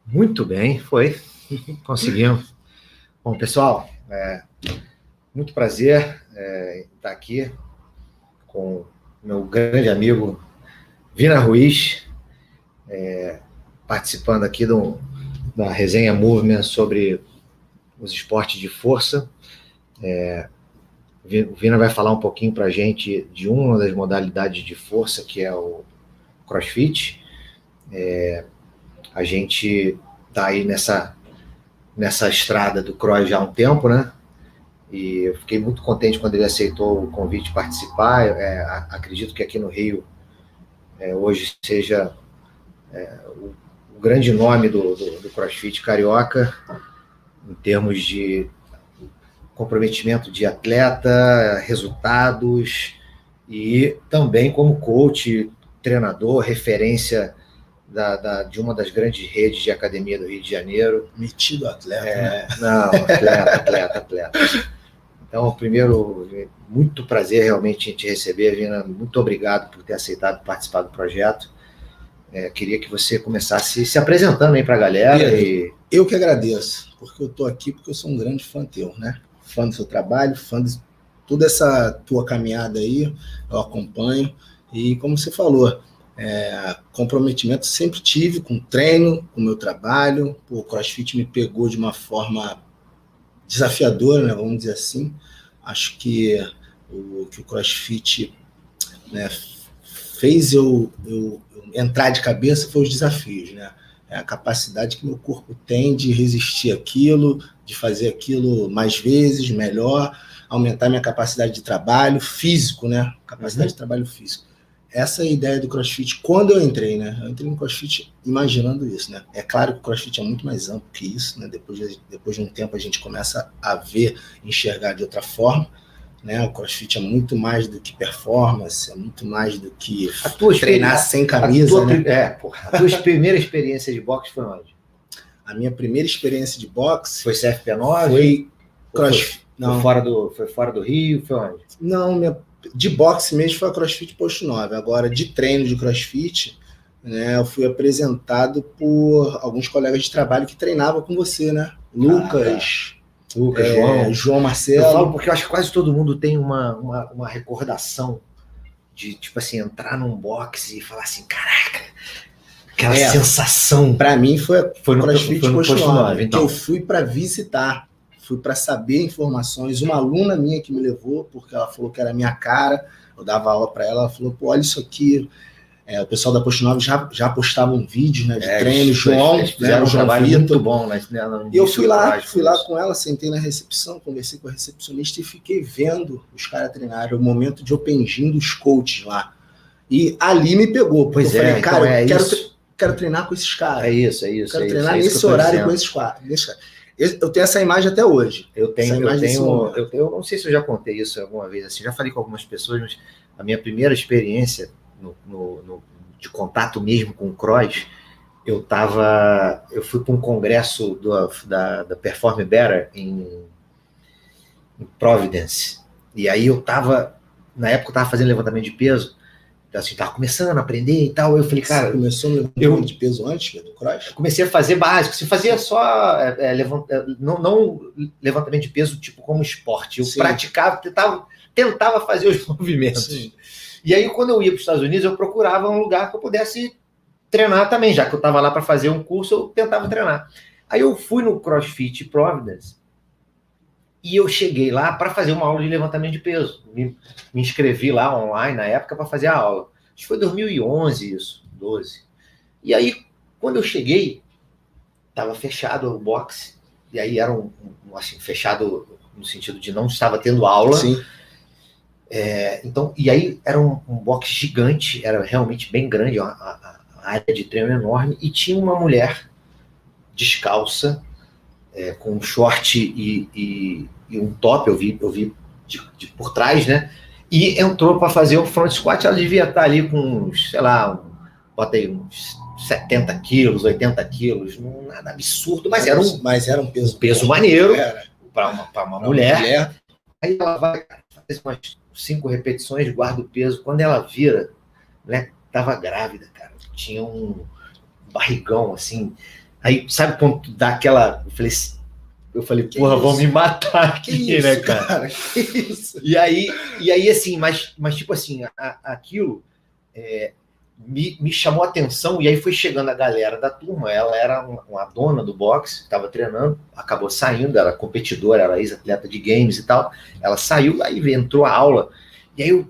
Muito bem, foi. Conseguimos. Bom, pessoal, muito prazer estar aqui com meu grande amigo Vina Ruiz, participando aqui da resenha Movement sobre os esportes de força. O Vina vai falar um pouquinho para a gente de uma das modalidades de força, que é o CrossFit. A gente está aí nessa estrada do Cross já há um tempo, né? E eu fiquei muito contente quando ele aceitou o convite de participar. Acredito que aqui no Rio hoje seja o grande nome do CrossFit carioca, em termos de comprometimento de atleta, resultados, e também como coach, treinador, referência de uma das grandes redes de academia do Rio de Janeiro. Metido atleta, né? Não, atleta. Então, primeiro, muito prazer realmente em te receber, Vina. Muito obrigado por ter aceitado participar do projeto. Queria que você começasse se apresentando aí para a galera. Eu que agradeço, porque eu estou aqui porque eu sou um grande fã teu, né? Fã do seu trabalho, fã de toda essa tua caminhada aí, eu acompanho. E como você falou, comprometimento sempre tive com o treino, com o meu trabalho. O CrossFit me pegou de uma forma desafiadora, né, vamos dizer assim. Acho que o CrossFit, né, fez eu entrar de cabeça foi os desafios, né? A capacidade que meu corpo tem de resistir àquilo, de fazer aquilo mais vezes, melhor, aumentar minha capacidade de trabalho físico, né? Capacidade de trabalho físico. Essa é a ideia do CrossFit quando eu entrei, né? Eu entrei no CrossFit imaginando isso, né? É claro que o CrossFit é muito mais amplo que isso, né? Depois de um tempo a gente começa a ver, enxergar de outra forma, né? O CrossFit é muito mais do que performance, é muito mais do que treinar sem camisa, né? A tua primeira experiência de boxe foi onde? A minha primeira experiência de boxe foi CFP9? Foi CrossFit. Não. Foi fora do Rio? Foi onde? Não, de boxe mesmo foi a CrossFit Posto 9. Agora, de treino de CrossFit, né, eu fui apresentado por alguns colegas de trabalho que treinavam com você, né? Lucas, João Marcelo. Eu falo porque eu acho que quase todo mundo tem uma recordação de, tipo assim, entrar num boxe e falar assim, caraca, aquela sensação. Para mim foi no CrossFit Posto 9, então. que eu fui para visitar, fui para saber informações. Uma aluna minha que me levou, porque ela falou que era minha cara, eu dava aula para ela, ela falou, pô, olha isso aqui. O pessoal da Posto 9 já postava um vídeo, né, de treino, João, fizeram um trabalho muito bom. E eu fui lá com ela, sentei na recepção, conversei com a recepcionista e fiquei vendo os caras treinarem, o momento de open gym dos coaches lá. E ali me pegou, porque eu falei, cara, eu quero treinar com esses caras. É isso. Quero treinar nesse horário com esses caras. Eu tenho essa imagem até hoje. Eu não sei se eu já contei isso alguma vez, assim, já falei com algumas pessoas, mas a minha primeira experiência de contato mesmo com o cross, eu fui para um congresso da Perform Better em Providence, e aí na época eu estava fazendo levantamento de peso, assim, estava começando a aprender e tal. Eu falei, cara... Você começou no levantamento de peso antes do cross? Comecei a fazer básico. Você fazia só não levantamento de peso tipo como esporte. Eu praticava, tentava fazer os movimentos. Sim. E aí, quando eu ia para os Estados Unidos, eu procurava um lugar que eu pudesse treinar também. Já que eu estava lá para fazer um curso, eu tentava treinar. Aí eu fui no CrossFit Providence e eu cheguei lá para fazer uma aula de levantamento de peso. Me inscrevi lá online na época para fazer a aula. Acho que foi 2011 isso, 12. E aí, quando eu cheguei, estava fechado o boxe. E aí era assim, fechado no sentido de não estava tendo aula. Sim. Então, e aí era um boxe gigante, era realmente bem grande, a área de treino enorme, e tinha uma mulher descalça, com um short e um top, eu vi de por trás, né? E entrou para fazer o front squat. Ela devia estar ali com uns, sei lá, bota aí uns 70 quilos, 80 quilos, nada absurdo, mas era um peso maneiro para uma mulher. Aí ela vai fazer umas 5 repetições, guarda o peso. Quando ela vira, né, tava grávida, cara. Tinha um barrigão, assim. Aí, sabe quando tu dá aquela... Eu falei, porra, vão me matar aqui, né, cara? Que isso? E aí assim, mas tipo assim, aquilo me chamou a atenção, e aí foi chegando a galera da turma. Ela era uma dona do boxe, estava treinando, acabou saindo, era competidora, era ex-atleta de games e tal. Ela saiu, aí entrou a aula, e aí eu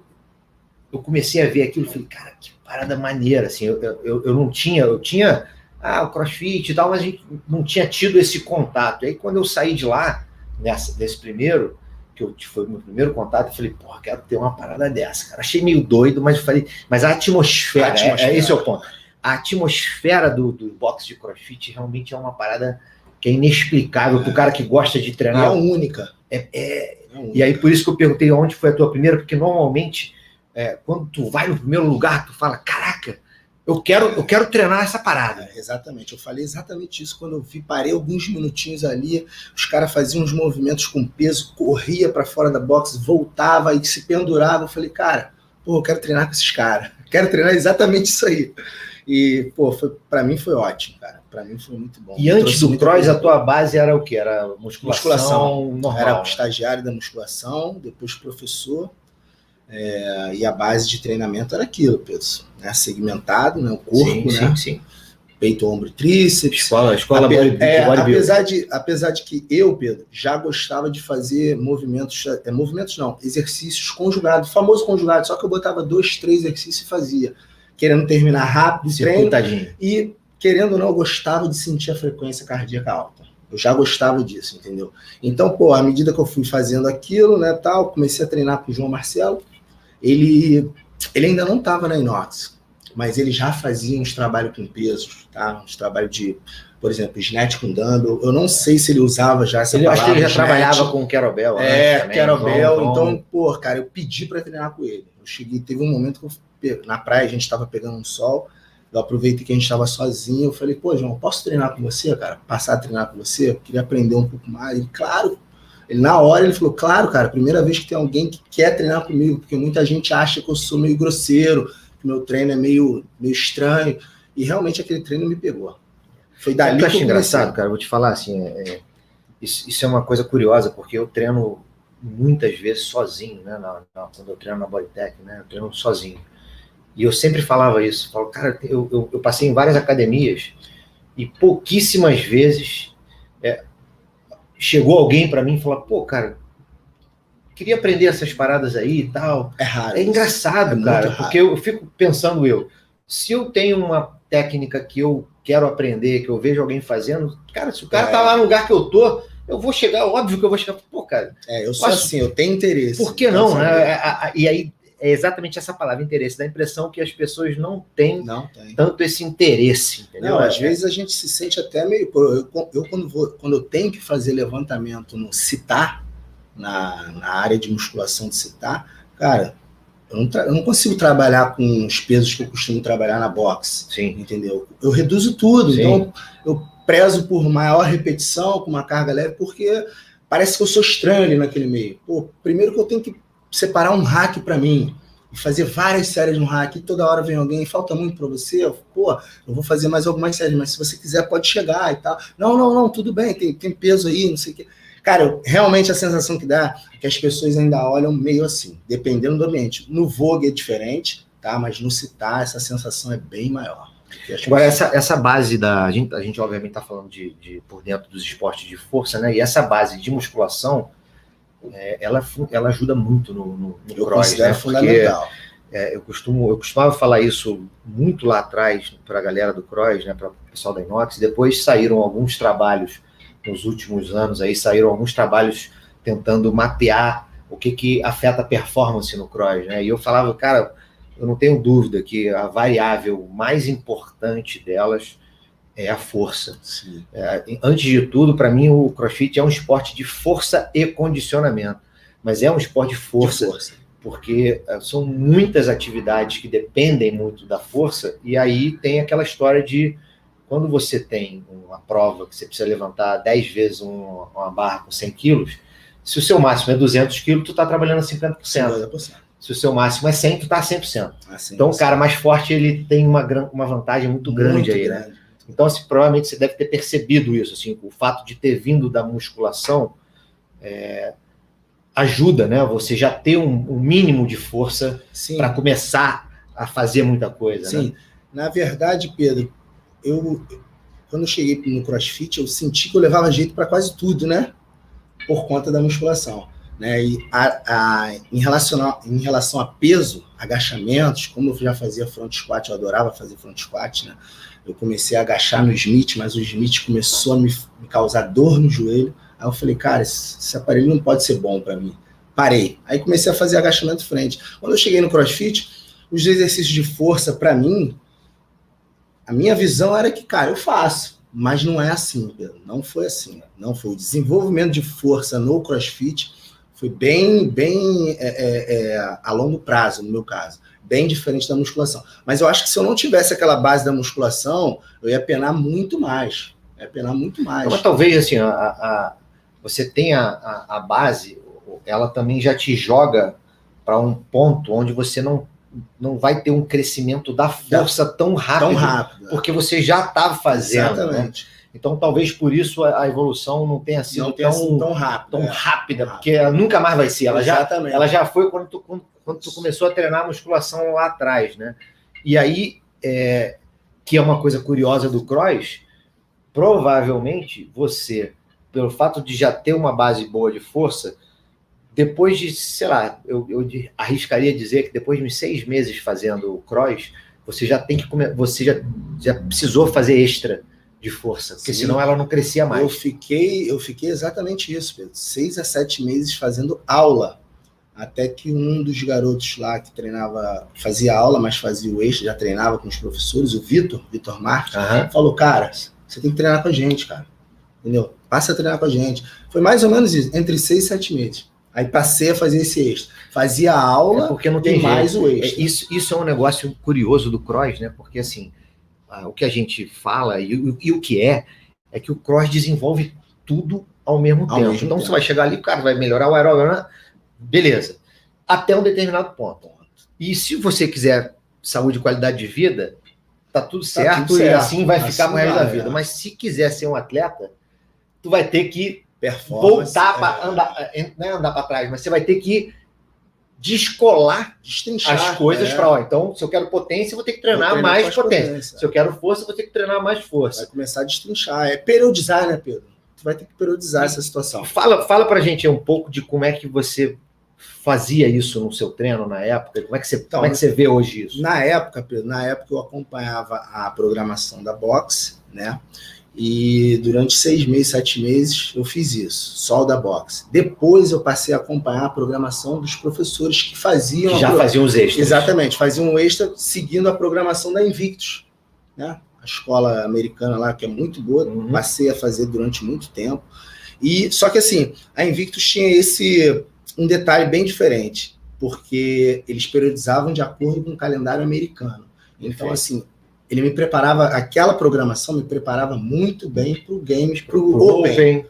comecei a ver aquilo e falei, cara, que parada maneira, assim, eu não tinha, eu tinha o CrossFit e tal, mas a gente não tinha tido esse contato. E aí quando eu saí de lá, desse primeiro, foi o meu primeiro contato, eu falei, porra, quero ter uma parada dessa, cara. Achei meio doido, mas eu falei, mas a atmosfera, esse é o ponto. A atmosfera do boxe de CrossFit realmente é uma parada que é inexplicável pro cara que gosta de treinar. E é única. E aí por isso que eu perguntei onde foi a tua primeira, porque normalmente quando tu vai no primeiro lugar, tu fala, caraca, eu quero treinar essa parada. Exatamente, eu falei exatamente isso quando eu parei alguns minutinhos ali, os caras faziam uns movimentos com peso, corria para fora da boxe, voltava e se pendurava. Eu falei, cara, eu quero treinar com esses caras, quero treinar exatamente isso aí. E, para mim foi ótimo, cara. Para mim foi muito bom. E antes do cross, a tua base era o quê? Era musculação normal? Era estagiário da musculação, depois professor. E a base de treinamento era aquilo, Pedro, né? Segmentado, né? O corpo, sim, né? Sim. Peito, ombro, tríceps. Escola bodybuilding. Apesar de que eu, Pedro, já gostava de fazer exercícios conjugados, famoso conjugado, só que eu botava 2, 3 exercícios e fazia, querendo terminar rápido o treino, e querendo ou não, eu gostava de sentir a frequência cardíaca alta. Eu já gostava disso, entendeu? Então, à medida que eu fui fazendo aquilo, né, tal, comecei a treinar com o João Marcelo. Ele ainda não estava na Inox, mas ele já fazia uns trabalhos com pesos, tá? Uns trabalhos de, por exemplo, snatch com dumbbell. Eu não sei se ele usava já essa palavra. Acho que ele já trabalhava com kettlebell. Kettlebell. Então, cara, eu pedi para treinar com ele. Eu cheguei, teve um momento que na praia a gente estava pegando um sol. Eu aproveitei que a gente estava sozinho. Eu falei, João, posso treinar com você, cara? Passar a treinar com você? Eu queria aprender um pouco mais. Ele, claro. Na hora ele falou, claro, cara, primeira vez que tem alguém que quer treinar comigo, porque muita gente acha que eu sou meio grosseiro, que meu treino é meio estranho, e realmente aquele treino me pegou. Foi dali que eu comecei. Engraçado, cara, vou te falar assim, isso é uma coisa curiosa, porque eu treino muitas vezes sozinho, né, quando eu treino na Bodytech, né, eu treino sozinho. E eu sempre falava isso, cara, eu passei em várias academias e pouquíssimas vezes chegou alguém para mim e falou, cara, queria aprender essas paradas aí e tal. É raro. É engraçado, cara, porque eu fico pensando se eu tenho uma técnica que eu quero aprender, que eu vejo alguém fazendo, cara, se o cara tá lá no lugar que eu tô, eu vou chegar, óbvio que eu vou chegar, cara. Eu sou assim, eu tenho interesse. Por que não, né? E aí, é exatamente essa palavra, interesse, dá a impressão que as pessoas não têm tanto esse interesse, entendeu? Não, às vezes a gente se sente até meio... quando eu tenho que fazer levantamento no citar, na área de musculação de citar, cara, eu não consigo trabalhar com os pesos que eu costumo trabalhar na boxe, entendeu? Eu reduzo tudo, então eu prezo por maior repetição, com uma carga leve, porque parece que eu sou estranho ali naquele meio. Primeiro que eu tenho que separar um hack para mim e fazer várias séries no hack, e toda hora vem alguém, falta muito para você, eu vou fazer mais algumas séries, mas se você quiser pode chegar e tal. Não, tudo bem, tem peso aí, não sei o quê. Cara, realmente a sensação que dá é que as pessoas ainda olham meio assim, dependendo do ambiente. No Vogue é diferente, tá? Mas no citar essa sensação é bem maior. Agora, essa base a gente obviamente está falando de por dentro dos esportes de força, né? E essa base de musculação, ela ajuda muito no cross, né? Fundamental. Eu costumava falar isso muito lá atrás para a galera do cross, né? Para o pessoal da Inox. Depois saíram alguns trabalhos nos últimos anos, saíram alguns trabalhos tentando mapear o que afeta a performance no cross, né? E eu falava, cara, eu não tenho dúvida que a variável mais importante delas é a força. Antes de tudo, para mim, o CrossFit é um esporte de força e condicionamento, mas é um esporte de força. Porque são muitas atividades que dependem muito da força, e aí tem aquela história de quando você tem uma prova que você precisa levantar 10 vezes uma barra com 100 quilos, se o seu máximo é 200 quilos, tu está trabalhando a 50%. Se o seu máximo é 100, tu está a 100%. Então, o cara mais forte, ele tem uma vantagem muito grande aí, né? Então, assim, provavelmente você deve ter percebido isso, assim, o fato de ter vindo da musculação ajuda, né? Você já ter um mínimo de força para começar a fazer muita coisa. Sim, né? Na verdade, Pedro, quando eu cheguei no CrossFit, eu senti que eu levava jeito para quase tudo, né? Por conta da musculação. Né? E em relação a peso, agachamentos, como eu já fazia front squat, eu adorava fazer front squat, né? Eu comecei a agachar no Smith, mas o Smith começou a me causar dor no joelho. Aí eu falei, cara, esse aparelho não pode ser bom para mim. Parei. Aí comecei a fazer agachamento frente. Quando eu cheguei no CrossFit, os exercícios de força, para mim, a minha visão era que, cara, eu faço. Mas não é assim, Pedro. Não foi assim. Não foi. O desenvolvimento de força no CrossFit foi bem a longo prazo, no meu caso. Bem diferente da musculação. Mas eu acho que se eu não tivesse aquela base da musculação, eu ia penar muito mais. Mas talvez, assim, você tenha a base, ela também já te joga para um ponto onde você não vai ter um crescimento da força tão rápido. Porque você já estava fazendo. Exatamente. Né? Então, talvez por isso a evolução não tenha sido tão rápida, porque ela nunca mais vai ser. Ela já foi quando tu começou a treinar a musculação lá atrás, né? E aí, que é uma coisa curiosa do cross, provavelmente você, pelo fato de já ter uma base boa de força, depois de, sei lá, eu arriscaria dizer que depois de uns 6 meses fazendo o cross, você já tem que você já precisou fazer extra de força, porque senão ela não crescia mais. Eu fiquei exatamente isso, Pedro. 6 a 7 meses fazendo aula, até que um dos garotos lá que treinava, fazia aula, mas fazia o extra, já treinava com os professores, o Vitor Marques, falou, cara, você tem que treinar com a gente, cara. Entendeu? Passa a treinar com a gente. Foi mais ou menos isso, entre 6 e 7 meses. Aí passei a fazer esse extra. Fazia a aula porque não tem mais o extra. Isso é um negócio curioso do cross, né? Porque, assim, o que a gente fala e o que é que o cross desenvolve tudo ao mesmo tempo. Então, você vai chegar ali, o cara vai melhorar o aerógrafo, beleza. Até um determinado ponto. E se você quiser saúde e qualidade de vida, tá tudo certo e assim vai ficar pro resto da vida. Mas se quiser ser um atleta, tu vai ter que voltar para andar para trás, mas você vai ter que descolar as coisas para então, se eu quero potência, eu vou ter que treinar mais potência. Se eu quero força, eu vou ter que treinar mais força. Vai começar a destrinchar, periodizar, né, Pedro? Tu vai ter que periodizar essa situação. Fala pra gente um pouco de como é que você fazia isso no seu treino na época, como é que você vê hoje isso? Na época, Pedro, eu acompanhava a programação da boxe, né? E durante 6 meses, 7 meses, eu fiz isso, só o da boxe. Depois eu passei a acompanhar a programação dos professores que faziam... Que já faziam os extras. Exatamente, faziam um extra seguindo a programação da Invictus, né? A escola americana lá, que é muito boa, passei a fazer durante muito tempo. E, só que assim, a Invictus tinha um detalhe bem diferente, porque eles periodizavam de acordo com o calendário americano. Então, assim, ele me preparava, aquela programação me preparava muito bem para o Games, para o Open.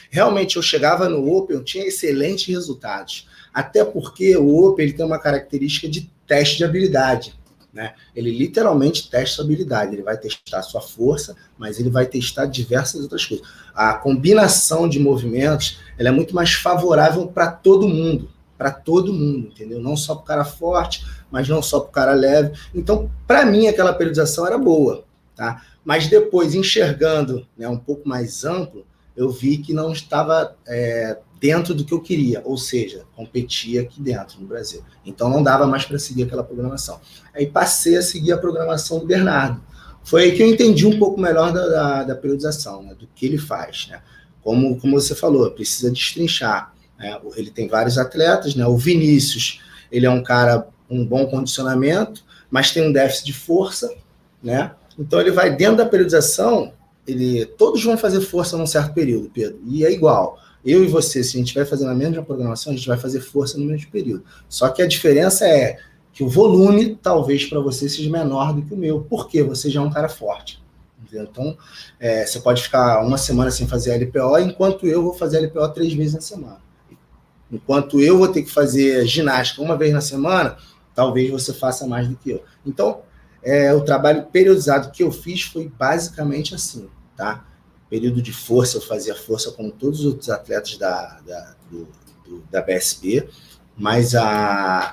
Realmente, eu chegava no Open, eu tinha excelentes resultados. Até porque o Open ele tem uma característica de teste de habilidade. Né? Ele literalmente testa a habilidade. Ele vai testar a sua força, mas ele vai testar diversas outras coisas. A combinação de movimentos ela é muito mais favorável para todo mundo. Para todo mundo, entendeu? Não só para o cara forte, mas não só para o cara leve. Então, para mim, aquela periodização era boa, tá? Mas depois, enxergando, né, um pouco mais amplo, eu vi que não estava dentro do que eu queria, ou seja, competia aqui dentro, no Brasil. Então, não dava mais para seguir aquela programação. Aí passei a seguir a programação do Bernardo. Foi aí que eu entendi um pouco melhor da periodização, né, do que ele faz. Né? Como você falou, precisa destrinchar. Ele tem vários atletas, né? O Vinícius, ele é um cara com um bom condicionamento, mas tem um déficit de força, né? Então ele vai dentro da periodização, todos vão fazer força num certo período, Pedro, e é igual. Eu e você, se a gente vai fazer na mesma programação, a gente vai fazer força no mesmo período. Só que a diferença é que o volume, talvez para você, seja menor do que o meu, porque você já é um cara forte. Entendeu? Então, você pode ficar uma semana sem fazer LPO, enquanto eu vou fazer LPO 3 vezes na semana. Enquanto eu vou ter que fazer ginástica uma vez na semana, talvez você faça mais do que eu. Então, o trabalho periodizado que eu fiz foi basicamente assim, tá? Período de força, eu fazia força como todos os outros atletas da BSB, mas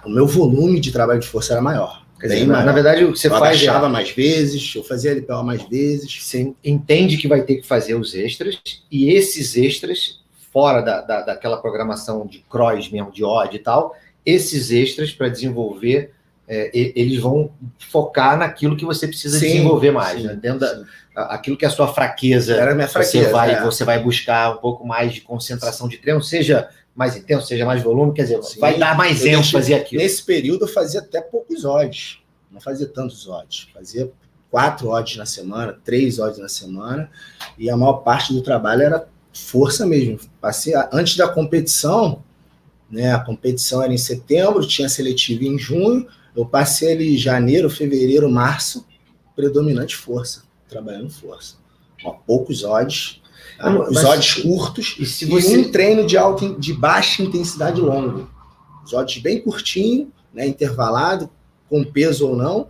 o meu volume de trabalho de força era maior. Quer dizer, na verdade, o que você eu faz agachava mais vezes, eu fazia LPO mais vezes. Você entende que vai ter que fazer os extras, e esses extras, fora daquela programação de cross mesmo, de odd e tal, esses extras para desenvolver, eles vão focar naquilo que você precisa desenvolver mais, né? Dentro aquilo que é a sua fraqueza. Era a minha fraqueza. Você vai buscar um pouco mais de concentração de treino, seja mais intenso, seja mais volume, quer dizer, vai dar mais ênfase aquilo. Nesse período eu fazia até poucos odds, não fazia tantos odds, fazia 4 odds na semana, 3 odds na semana, e a maior parte do trabalho era força mesmo. Passei antes da competição, né? A competição era em setembro, tinha seletiva em junho, eu passei ali janeiro, fevereiro, março, predominante força, trabalhando força. Poucos odds, os odds curtos e um treino de baixa intensidade longo. Os odds bem curtinho, né, intervalado, com peso ou não,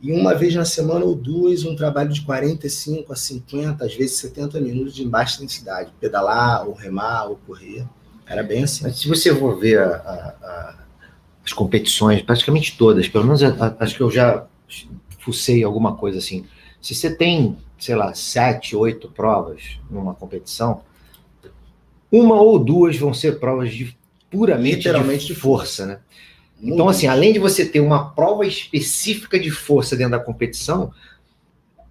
e uma vez na semana ou duas, um trabalho de 45 a 50, às vezes 70 minutos de baixa intensidade. Pedalar, ou remar, ou correr. Era bem assim. Mas se você for ver as competições, praticamente todas, pelo menos acho que eu já fucei alguma coisa assim. Se você tem, sei lá, 7, 8 provas numa competição, uma ou duas vão ser provas puramente literalmente de força, né? Então, assim, além de você ter uma prova específica de força dentro da competição,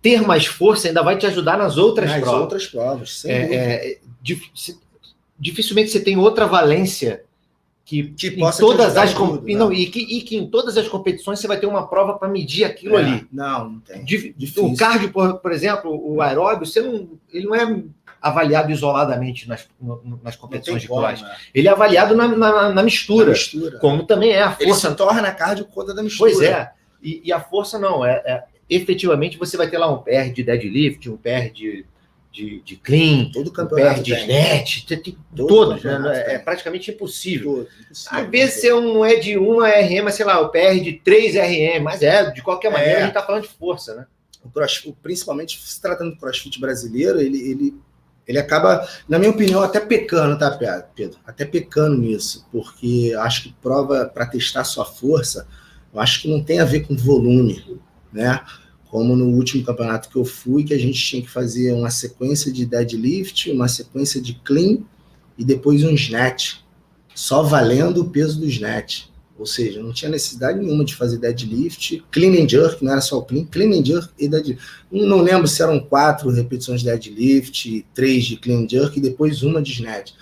ter mais força ainda vai te ajudar nas outras provas. Nas outras provas, sem dúvida. Dificilmente você tem outra valência que possa todas as que em todas as competições você vai ter uma prova para medir aquilo ali. Não tem. O cardio, por exemplo, o aeróbio, ele não é avaliado isoladamente nas competições de cross. Ele é avaliado na mistura, como também é a força. Ele se torna cardio conta da mistura. Pois é. E a força não. Efetivamente, você vai ter lá um PR de deadlift, um PR de clean, todo campeonato de snatch, todos, né? É praticamente impossível. Às vezes você não é de 1 RM, mas sei lá, o PR de 3 RM, mas de qualquer maneira a gente está falando de força, né? Principalmente se tratando do CrossFit brasileiro, ele acaba, na minha opinião, até pecando, tá, Pedro? Até pecando nisso, porque acho que prova para testar sua força, eu acho que não tem a ver com volume, né? Como no último campeonato que eu fui, que a gente tinha que fazer uma sequência de deadlift, uma sequência de clean e depois um snatch, só valendo o peso do snatch. Ou seja, não tinha necessidade nenhuma de fazer deadlift, clean and jerk, não era só o clean and jerk e deadlift. Não lembro se eram 4 repetições de deadlift, 3 de clean and jerk e depois uma de snatch.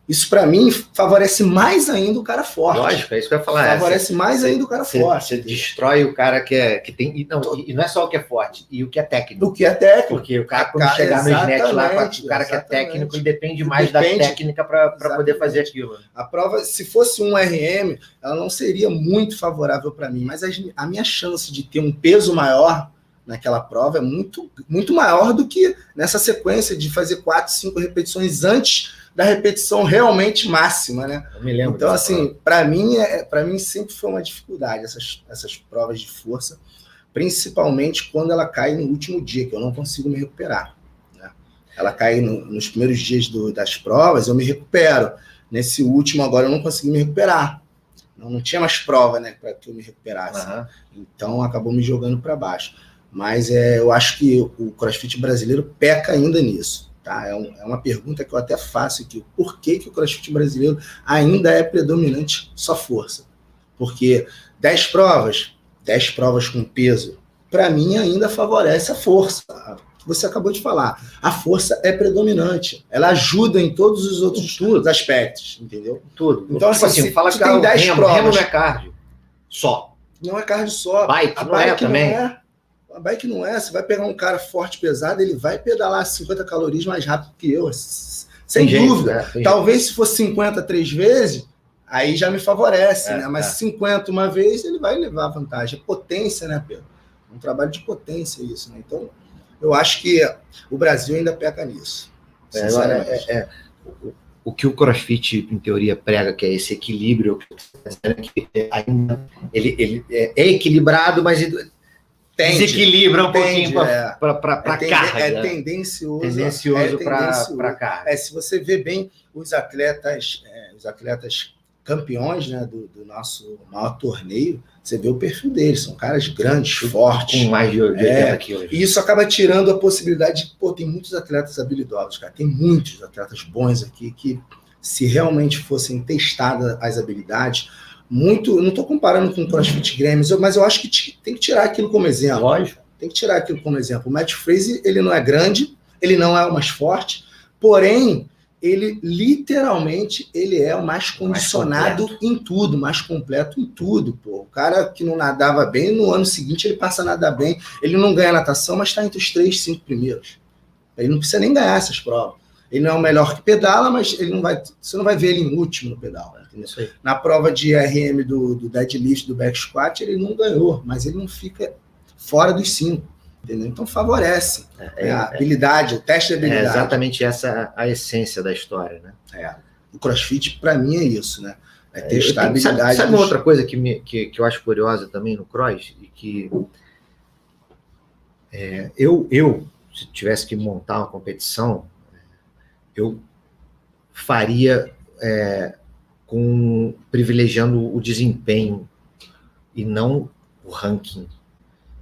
Isso, para mim, favorece mais ainda o cara forte. Lógico, é isso que eu ia falar. Favorece mais ainda o cara forte. Você destrói o cara que tem... E não é só o que é forte, e o que é técnico. O que é técnico. Porque o cara, quando chegar no snatch lá, o cara que é técnico, ele depende mais da técnica para poder fazer aquilo. A prova, se fosse um RM, ela não seria muito favorável para mim, mas a minha chance de ter um peso maior naquela prova é muito, muito maior do que nessa sequência de fazer 4, 5 repetições antes da repetição realmente máxima, né? Eu me lembro. Então, assim, para mim sempre foi uma dificuldade essas provas de força, principalmente quando ela cai no último dia, que eu não consigo me recuperar, né? Ela cai nos primeiros dias das provas, eu me recupero. Nesse último agora eu não consegui me recuperar. Não tinha mais prova, né, para que eu me recuperasse. Então acabou me jogando para baixo. Mas eu acho que o CrossFit brasileiro peca ainda nisso. Tá? É uma pergunta que eu até faço aqui. Por que o CrossFit brasileiro ainda é predominante só força? Porque 10 provas com peso, para mim ainda favorece a força. Você acabou de falar. A força é predominante. Ela ajuda em todos os outros aspectos, entendeu? Tudo. Então, assim, fala que tem 10 provas. Remo não é cardio. Só. Não é cardio só. Bike não é também. A bike não é, você vai pegar um cara forte, pesado, ele vai pedalar 50 calorias mais rápido que eu, sem dúvida. Talvez se fosse 50 3 vezes, aí já me favorece, né? Mas 50 uma vez, ele vai levar vantagem. É potência, né, Pedro? Um trabalho de potência isso, né? Então, eu acho que o Brasil ainda peca nisso. O que o CrossFit, em teoria, prega, que é esse equilíbrio, que ainda ele é equilibrado, mas desequilibra um pouquinho para carga. É tendencioso para carga. Se você vê bem os atletas campeões, né, do nosso maior torneio, você vê o perfil deles, são caras grandes, fortes. Com mais de 80 quilos. E isso acaba tirando a possibilidade de, tem muitos atletas habilidosos, cara, tem muitos atletas bons aqui que, se realmente fossem testadas as habilidades, eu não estou comparando com o CrossFit Games, mas eu acho que tem que tirar aquilo como exemplo. Lógico. Tem que tirar aquilo como exemplo. O Matt Fraser, ele não é grande, ele não é o mais forte, porém, ele literalmente ele é o mais condicionado em tudo, mais completo em tudo. Pô. O cara que não nadava bem, no ano seguinte ele passa a nadar bem. Ele não ganha natação, mas está entre os 3, 5 primeiros. Ele não precisa nem ganhar essas provas. Ele não é o melhor que pedala, mas você não vai ver ele em último no pedal. Na prova de RM do deadlift, do back squat, ele não ganhou, mas ele não fica fora dos 5. Entendeu? Então favorece a habilidade, o teste de habilidade. É exatamente essa a essência da história, né? O CrossFit, para mim, é isso, né? É testar a habilidade. Sabe uma outra coisa que eu acho curiosa também no cross? E que eu, se tivesse que montar uma competição, eu faria privilegiando o desempenho e não o ranking.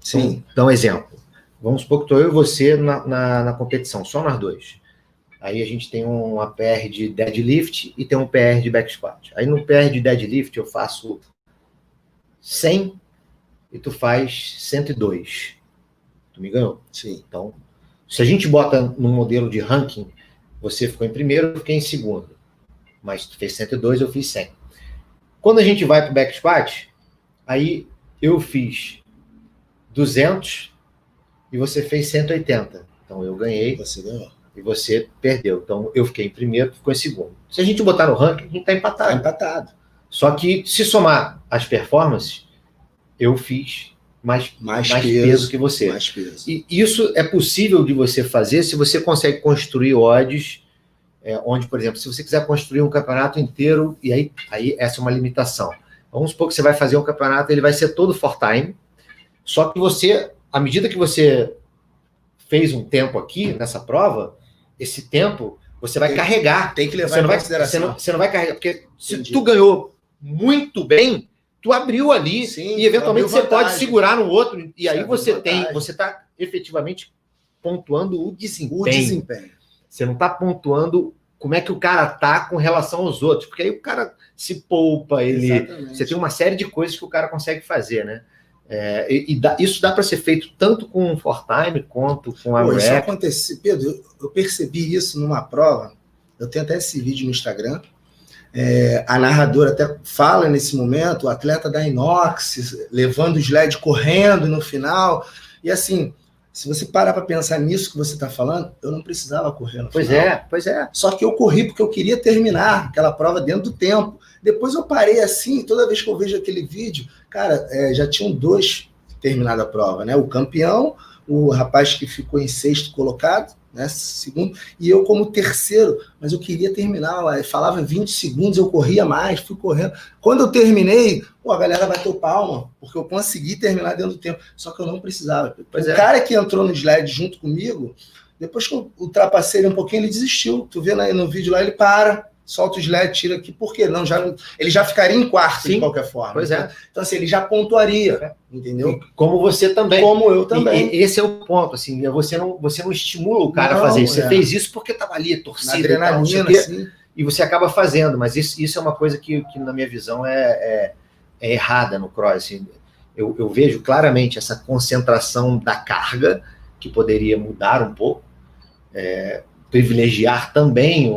Sim. Então, exemplo. Vamos supor que estou eu e você na competição, só nós dois. Aí a gente tem uma PR de deadlift e tem um PR de back squat. Aí no PR de deadlift eu faço 100 e tu faz 102. Tu me ganhou? Sim. Então, se a gente bota no modelo de ranking, você ficou em primeiro, eu fiquei em segundo. Mas tu fez 102, eu fiz 100. Quando a gente vai para o back squat, aí eu fiz 200 e você fez 180. Então eu ganhei. Você ganhou. E você perdeu. Então eu fiquei em primeiro, ficou em segundo. Se a gente botar no ranking, a gente está empatado. Está empatado. Só que se somar as performances, eu fiz mais peso que você. Mais peso. E isso é possível de você fazer se você consegue construir odds, onde, por exemplo, se você quiser construir um campeonato inteiro, e aí essa é uma limitação. Vamos supor que você vai fazer um campeonato, ele vai ser todo for time, só que você, à medida que você fez um tempo aqui nessa prova, esse tempo você vai carregar. Tem que levar em consideração. Você não vai carregar, porque se tu ganhou muito bem, tu abriu ali. Sim, e eventualmente você pode segurar no outro, e aí você está efetivamente pontuando o desempenho. Você não está pontuando como é que o cara tá com relação aos outros, porque aí o cara se poupa, você tem uma série de coisas que o cara consegue fazer, né? Isso dá para ser feito tanto com o for-time quanto com a rep. Isso aconteceu, Pedro, eu percebi isso numa prova, eu tenho até esse vídeo no Instagram, a narradora até fala nesse momento, o atleta da Inox, levando o sled correndo no final, e assim, se você parar para pensar nisso que você está falando, eu não precisava correr no final. Pois é. Só que eu corri porque eu queria terminar aquela prova dentro do tempo. Depois eu parei assim, toda vez que eu vejo aquele vídeo, cara, já tinham 2 terminado a prova, né? O campeão, o rapaz que ficou em 6º colocado, né? 2º, e eu como 3º, mas eu queria terminar lá. Falava 20 segundos, eu corria mais, fui correndo. Quando eu terminei, a galera bateu palma, porque eu consegui terminar dentro do tempo, só que eu não precisava. Cara que entrou no sled junto comigo, depois que eu ultrapassei ele um pouquinho, ele desistiu. Tu vê no vídeo lá, ele para, solta o sled, tira aqui, por quê? Não, ele já ficaria em 4º, de qualquer forma. Pois é. Então, assim, ele já pontuaria, entendeu? Como você também. Como eu também. E esse é o ponto, assim, você não estimula o cara a fazer isso. Você fez isso porque estava ali, torcida, adrenalina, assim. E você acaba fazendo, mas isso é uma coisa que na minha visão é errada no cross. Assim. Eu vejo claramente essa concentração da carga, que poderia mudar um pouco, privilegiar também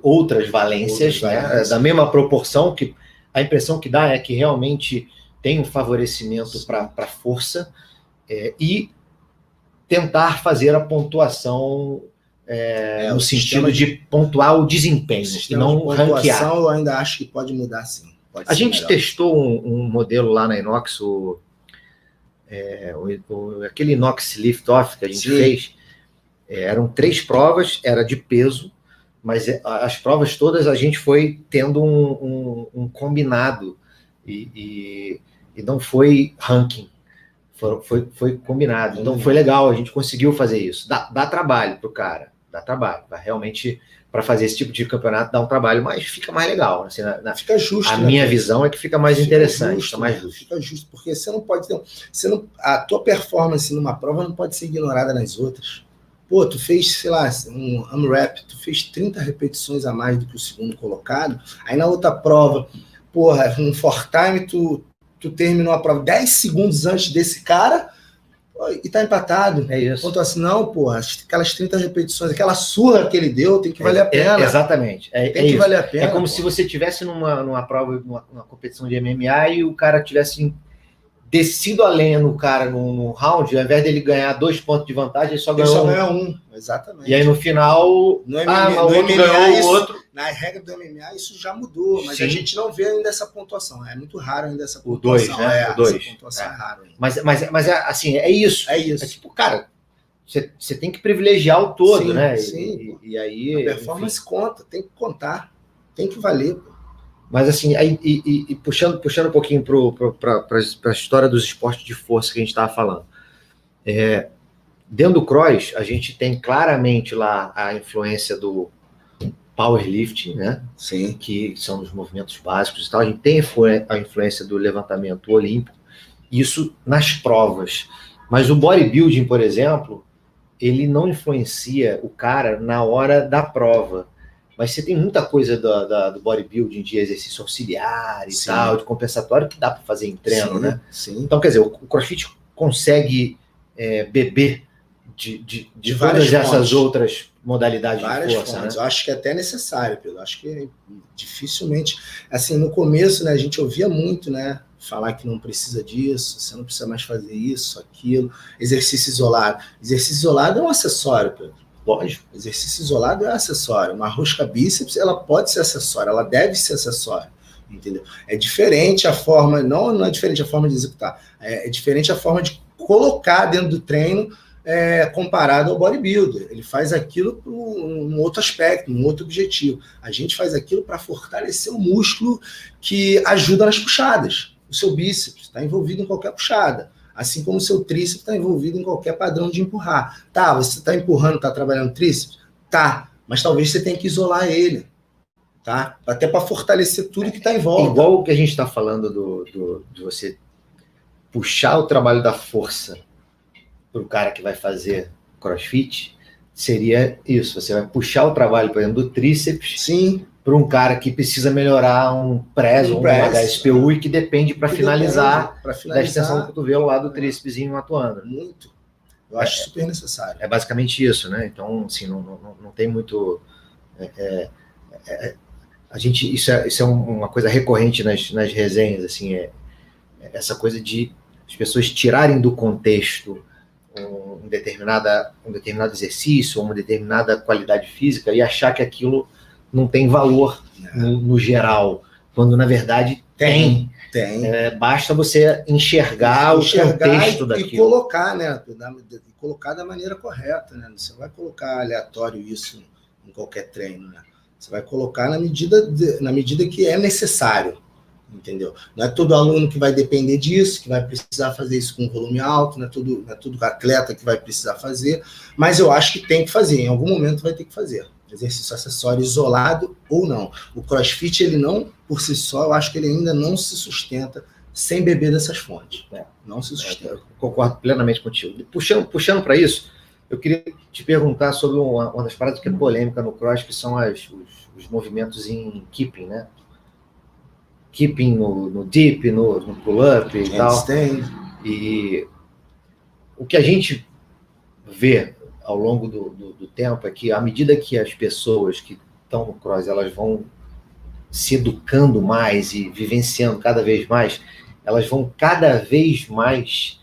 outras valências, né, da mesma proporção, que a impressão que dá é que realmente tem um favorecimento para força, e tentar fazer a pontuação no sentido de pontuar o desempenho e não ranquear. Eu ainda acho que pode mudar, sim. A gente testou um modelo lá na Inox, aquele Inox Lift-Off que a gente fez. Eram 3 provas, era de peso, mas as provas todas a gente foi tendo um combinado e não foi ranking. Foi combinado. Então foi legal, a gente conseguiu fazer isso. Dá trabalho pro cara, dá trabalho. Realmente, para fazer esse tipo de campeonato, dá um trabalho, mas fica mais legal. Assim, fica justo. A minha visão é que fica mais interessante, justo, fica mais justo. Fica justo, porque você não pode ter. A tua performance numa prova não pode ser ignorada nas outras. Pô, tu fez, sei lá, um AMRAP, tu fez 30 repetições a mais do que o segundo colocado, aí na outra prova, porra, um 4-time, tu terminou a prova 10 segundos antes desse cara e tá empatado. É isso. Ponto assim, não, porra, aquelas 30 repetições, aquela surra que ele deu, tem que valer a pena. Exatamente. Tem que valer a pena. É como se você estivesse numa prova, numa competição de MMA e o cara tivesse descido a lenha no cara no round, ao invés dele ganhar 2 pontos de vantagem, ele só ganhou um. Exatamente. E aí no final, no MMA, o outro ganhou o outro. Na regra do MMA isso já mudou, mas sim, a gente não vê ainda essa pontuação. É muito raro ainda essa pontuação. O 2, né? O 2. Essa pontuação é raro ainda. Mas assim, é isso. É isso. É tipo, cara, você tem que privilegiar o todo, sim, né? Sim. E aí... A performance conta, tem que contar. Tem que valer, pô. Mas assim, puxando um pouquinho para a história dos esportes de força que a gente estava falando. Dentro do cross, a gente tem claramente lá a influência do powerlifting, né? Sim. Que são os movimentos básicos e tal. A gente tem a influência do levantamento olímpico, isso nas provas. Mas o bodybuilding, por exemplo, ele não influencia o cara na hora da prova. Mas você tem muita coisa do bodybuilding, de exercício auxiliar e sim, tal, de compensatório, que dá para fazer em treino, sim, né? Sim. Então, quer dizer, o CrossFit consegue beber de todas essas outras modalidades de força, né? Eu acho que é até necessário, Pedro. Eu acho que dificilmente... Assim, no começo, né, a gente ouvia muito, né? Falar que não precisa disso, você não precisa mais fazer isso, aquilo. Exercício isolado. Exercício isolado é um acessório, Pedro. Lógico. Exercício isolado é acessório. Uma rosca bíceps, ela pode ser acessório, ela deve ser acessório, entendeu? É diferente a forma, não é diferente a forma de executar, é diferente a forma de colocar dentro do treino comparado ao bodybuilder. Ele faz aquilo para um outro aspecto, um outro objetivo. A gente faz aquilo para fortalecer o músculo que ajuda nas puxadas. O seu bíceps está envolvido em qualquer puxada. Assim como o seu tríceps está envolvido em qualquer padrão de empurrar. Tá, você está empurrando, está trabalhando tríceps? Tá, mas talvez você tenha que isolar ele, tá? Até para fortalecer tudo que está em volta. Igual o que a gente está falando de você puxar o trabalho da força para o cara que vai fazer crossfit, seria isso. Você vai puxar o trabalho, por exemplo, do tríceps, sim, para um cara que precisa melhorar um press ou um HSPU e que depende para finalizar da extensão do cotovelo lá do trícepesinho atuando. Muito. Eu acho super necessário. É basicamente isso, né? Então, assim, não tem muito... a gente, isso é uma coisa recorrente nas resenhas, assim, essa coisa de as pessoas tirarem do contexto um determinado exercício, uma determinada qualidade física e achar que aquilo não tem valor no geral, quando na verdade tem. Basta você enxergar o contexto daquilo. E colocar, né? Colocar da maneira correta, né? Você não vai colocar aleatório isso em qualquer treino, né? Você vai colocar na medida que é necessário, entendeu? Não é todo aluno que vai depender disso, que vai precisar fazer isso com volume alto, não é todo atleta que vai precisar fazer, mas eu acho que tem que fazer, em algum momento vai ter que fazer. Exercício acessório isolado ou não. O CrossFit, ele não, por si só, eu acho que ele ainda não se sustenta sem beber dessas fontes. Não se sustenta. Eu concordo plenamente contigo. Puxando para isso, eu queria te perguntar sobre uma das paradas que é polêmica no cross, que são os movimentos em keeping, né? Keeping no dip, no pull-up e tal. E o que a gente vê ao longo do tempo é que, à medida que as pessoas que estão no cross, elas vão se educando mais e vivenciando cada vez mais, elas vão cada vez mais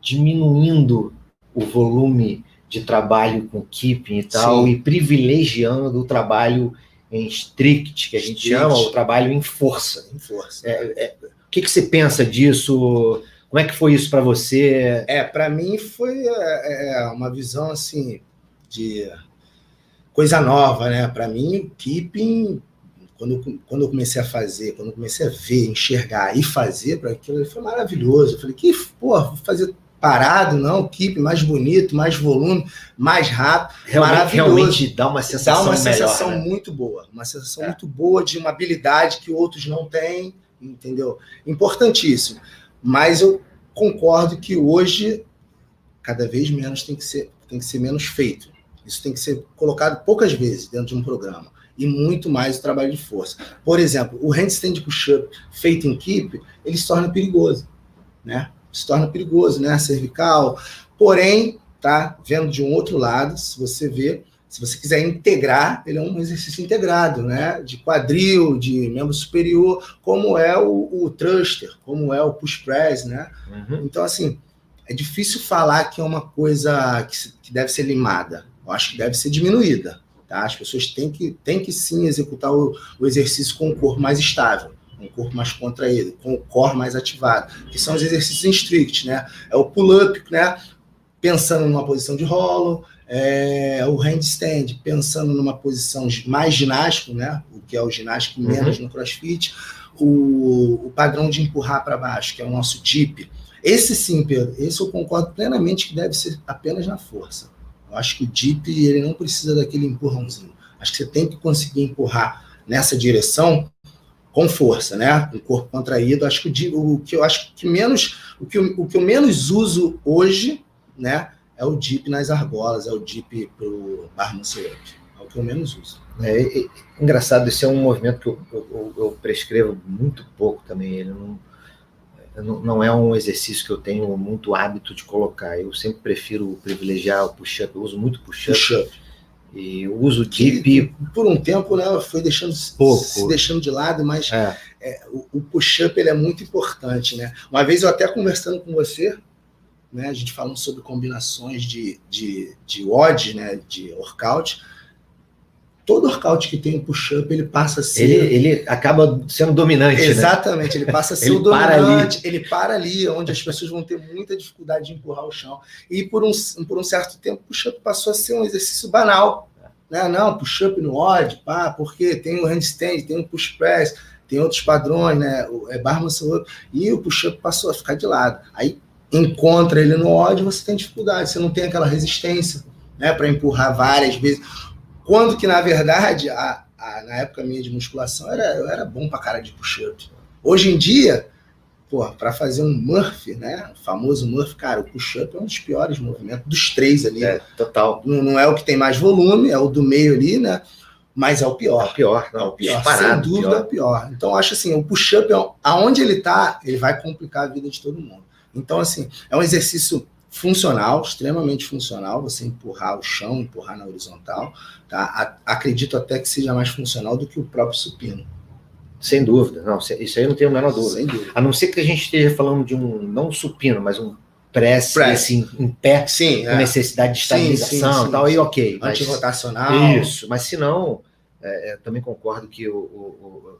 diminuindo o volume de trabalho com keeping e tal, sim, e privilegiando o trabalho em strict, que a gente chama, o trabalho em força. O que você pensa disso? Como é que foi isso para você? Para mim foi uma visão assim de coisa nova, né? Para mim, o keeping, quando eu comecei a fazer, quando eu comecei a ver, enxergar e fazer para aquilo, foi maravilhoso. Eu falei, vou fazer parado, não, keep mais bonito, mais volume, mais rápido, maravilhoso. Realmente dá uma sensação melhor. Dá uma sensação melhor, né? Muito boa, uma sensação muito boa de uma habilidade que outros não têm, entendeu? Importantíssimo. Mas eu concordo que hoje, cada vez menos tem que ser menos feito. Isso tem que ser colocado poucas vezes dentro de um programa. E muito mais o trabalho de força. Por exemplo, o handstand push-up feito em keep, ele se torna perigoso, né? Se torna perigoso, né? Cervical. Porém, tá vendo de um outro lado, se você quiser integrar, ele é um exercício integrado, né? De quadril, de membro superior, como é o thruster, como é o push press, né? Uhum. Então, assim, é difícil falar que é uma coisa que deve ser limada. Eu acho que deve ser diminuída, tá? As pessoas têm que sim executar o exercício com o corpo mais estável, com o corpo mais contraído, com o core mais ativado, que são os exercícios em strict, né? É o pull-up, né? Pensando numa posição de rolo, o handstand, pensando numa posição mais ginástico, né? O que é o ginástico menos no CrossFit, o padrão de empurrar para baixo, que é o nosso dip. Esse sim, Pedro, esse eu concordo plenamente que deve ser apenas na força. Eu acho que o dip, ele não precisa daquele empurrãozinho. Acho que você tem que conseguir empurrar nessa direção com força, né? Com o corpo contraído. Acho que o que eu menos uso hoje, né, é o dip nas argolas, é o dip pro bar muscle up. É o que eu menos uso. Engraçado, esse é um movimento que eu prescrevo muito pouco também. Ele não é um exercício que eu tenho muito hábito de colocar. Eu sempre prefiro privilegiar o push-up. Eu uso muito push-up. E eu uso o dip. Por um tempo, né, foi se deixando de lado, mas o push-up ele é muito importante, né? Uma vez eu até conversando com você, né, a gente falando sobre combinações de WOD, né, de workout. Todo workout que tem um push-up, ele passa a ser... Ele acaba sendo dominante, exatamente, né? Ele passa a ser o dominante. Ele para ali, onde as pessoas vão ter muita dificuldade de empurrar o chão. E por um certo tempo, o push-up passou a ser um exercício banal. Né? Não, push-up no WOD, porque tem o handstand, tem o push press, tem outros padrões, né? Bar muscle up, e o push-up passou a ficar de lado. Aí encontra ele no WOD, você tem dificuldade, você não tem aquela resistência, né, para empurrar várias vezes. Quando que, na verdade, na época minha de musculação, eu era bom pra cara de push-up. Hoje em dia, para fazer um Murphy, né, o famoso Murphy, cara, o push-up é um dos piores movimentos, dos três ali. Total. Não é o que tem mais volume, é o do meio ali, né, mas é o pior. É o pior, não. É o pior, sem dúvida é o pior. Então, acho assim, o push-up, aonde ele tá, ele vai complicar a vida de todo mundo. Então, assim, é um exercício funcional, extremamente funcional, você empurrar o chão, empurrar na horizontal, tá? Acredito até que seja mais funcional do que o próprio supino. Sem dúvida, não, isso aí eu não tenho a menor dúvida. Sem dúvida. A não ser que a gente esteja falando de não supino, mas um press. Assim, em pé, sim, com necessidade de estabilização e tal, aí ok. Antirrotacional. Isso, mas se não, também concordo que o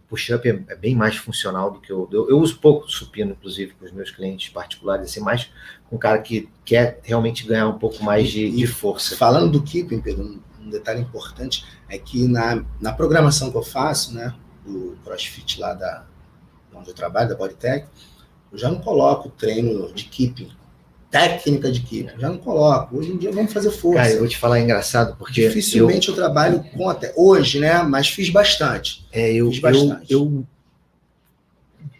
push-up é bem mais funcional do que eu uso pouco supino, inclusive, para os meus clientes particulares, assim, mais com um cara que quer realmente ganhar um pouco mais de força. Falando do keeping, Pedro, um detalhe importante é que na programação que eu faço, né, do CrossFit lá onde eu trabalho, da Bodytech, eu já não coloco treino de keeping, técnica de keeping, já não coloco. Hoje em dia vamos fazer força. Cara, eu vou te falar, engraçado, porque dificilmente eu trabalho com hoje, né? Mas fiz bastante. Eu